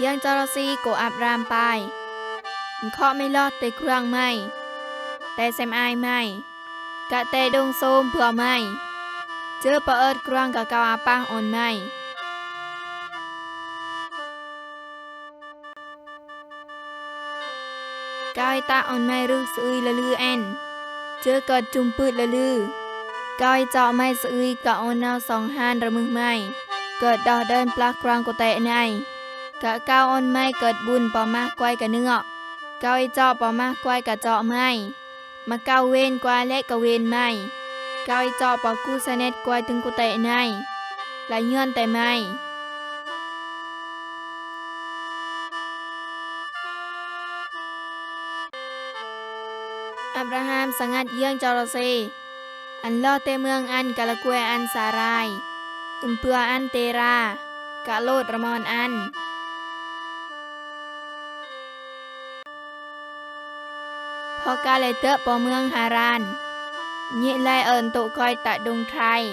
ยังจรซีโกอับรามปายเคาะไม่ลอดแต่เครื่องไม่แต่แซมอายไม่กะแต่ดงโซมเพื่อไม่เจอปะเอิดเครื่องกะเกาอาปางอ่อนไม่กายตาอ่อนไม่รึกสุยละลือแอนเจอเกิดจุมปืดละลือกายเจาะไม่สุยกะอ่อนนาวสองหานระมึงไม่เกิดดอเดินปลากรางกะแต่ในกะเกาอ่อนไม่เกิดบุญปอมากกวยกะเนื้อเกาเจาะปอมากกวยกะเจาะไม่มาเกาเวนกว่าและกะเวนไม่เกาเจาะปอกูสะเน็ตกวยถึงกะแต่ในละย้อนแต่ไม่อับราฮัมสงัดเยื่องจรเซอันลอเตเมืองอันกะละกวยอันสารายเปืออันเตรากะโลดระมอนอันพอกาเลเตปอเมืองหารานเยไลเอินโตคอยตะดงไทย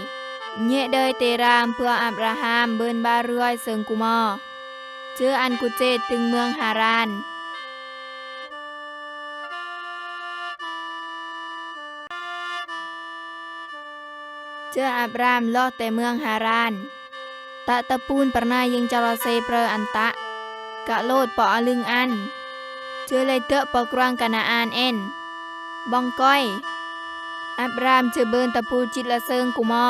เยเดยเตรามเพื่ออับราฮัมเบินบาเรือยเสิงกุมอเจออันกุเจตึงเมืองหารานเจออับรามลอแต่เมืองหารานตะตะปูนปรนายิงจรเซเปรอันตะกะโลดปออลึงอันเจอเลยเตะปอกรางกนาอานเอ็นบองก้อยอับรามเจอเบินตะปูจิตละเซิงกุมอ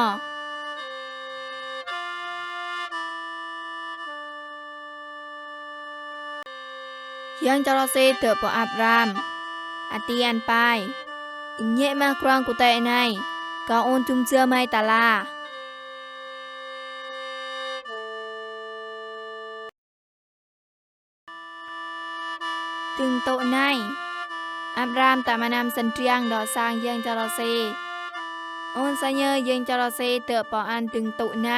ยังจรเซเตะปออับรามอติอันปายเยะมากรางกุแต่ในกาโอนจุมเจือไม้ตาลาตึงโตในอับรามตามานำสันเตรียงดอสร้างเยืองจรเซโอนซะเยเยืองจรเซเตอปออันตึงโตใน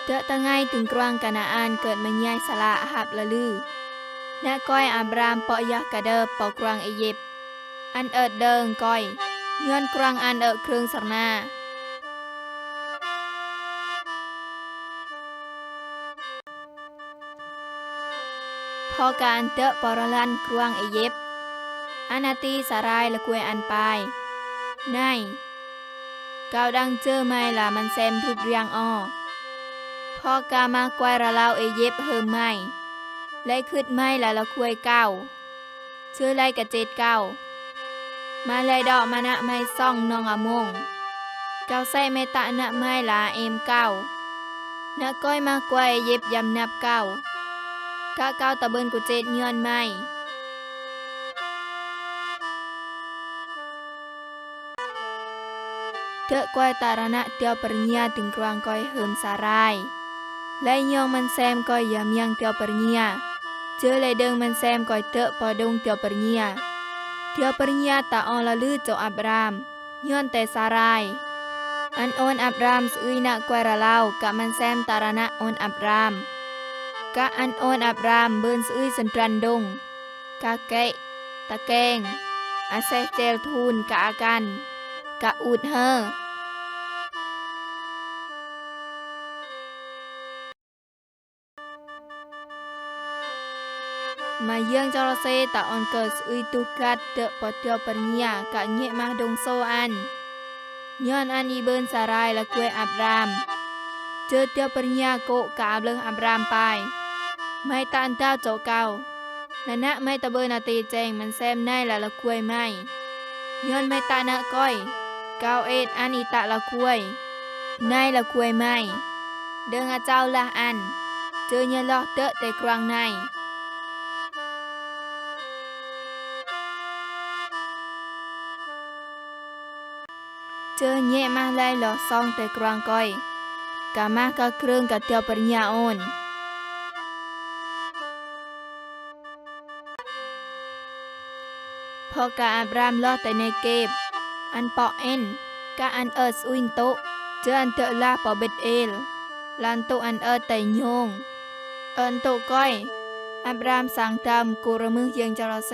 เตอตะไงถึงกรางกนาอานเกิดมาย้ายสละหับละลือณก้อยอับรามปอยะกะเดอปอกรางอียิปต์อันเอิดเดิงก้อยย้อนกรางอันเอิดเครื่องสรนาพอการเตะปรลันกรวงอียิปต์อานาตีสารายละกวยอันปายในกาวดังเจอไม่ละมันแซมทุบเรียงอ้อพอกามากวยระลาวอียิปต์เฮิมไม่ไล่ขึ้นไม่ละกวยเก้าเชื่อไล่กะเจ็ดเก้ามาไล่ดอกมานะไม่ซ่องนองอมงเก้าใส่เมตะนะไม่ละเอมเก้านะก้อยมากวยอียิปต์ยำนับเก้ากะเก้าตะเบินกุเจ็ดย้อนไม่เตะกวยตารณะเตียวปริญญาถึงกลางก้อยเหิมสารายและยองมันแซมก้อยยามยังเตียวปริญญาเจอเลยเดิงมันแซมก้อยเตะปอดงเตียวปริญญาเตียวปริญญาตาออนละลือเจ้าอับรามย้อนแต่สารายอันโอนอับรามสุยนะกวยระลาวกะมันแซมตารณะโอนอับรามกะอันโอนอับรามเบินสุยสันตรันดงกะเกะตะแกงอาเซเจลทูนกะอากันกะอูดเฮอมาเยื่องจรเซตะออนเกิดสุยตุกัดเตะปอเตียวปริญญากะเงะมาดงโซอันย้อนอันอีเบินสารายละกวยอับรามเจอเตียวปริญญาโกกะอับเลิงอับรามปายไม่ตานเต้าโจเก่าและนะไม่ตะเบินอาตีแจงมันแซมในละกวยไม่ย้อนไม่ตานะก้อยเก้าเอ็ดอันอีตะละกวยในละกวยไม่เดิงอาเจ้าละอันเจอเยลอเตะแต่กลางในเจอเยะมาไล่หลอซองแต่กลางก้อยกามากะเครื่องกะเตียวปริญญาโอนพอกะอับรามลอแต่ในเก็บอันปอเอ็นกะอันเอิดอุยนโตเจออันเตอลาปอเบ็ดเอลลานโตอันเอิดแต่โยงเอินโตก้อยอับรามสังตามกุระมือเยียงจรเซ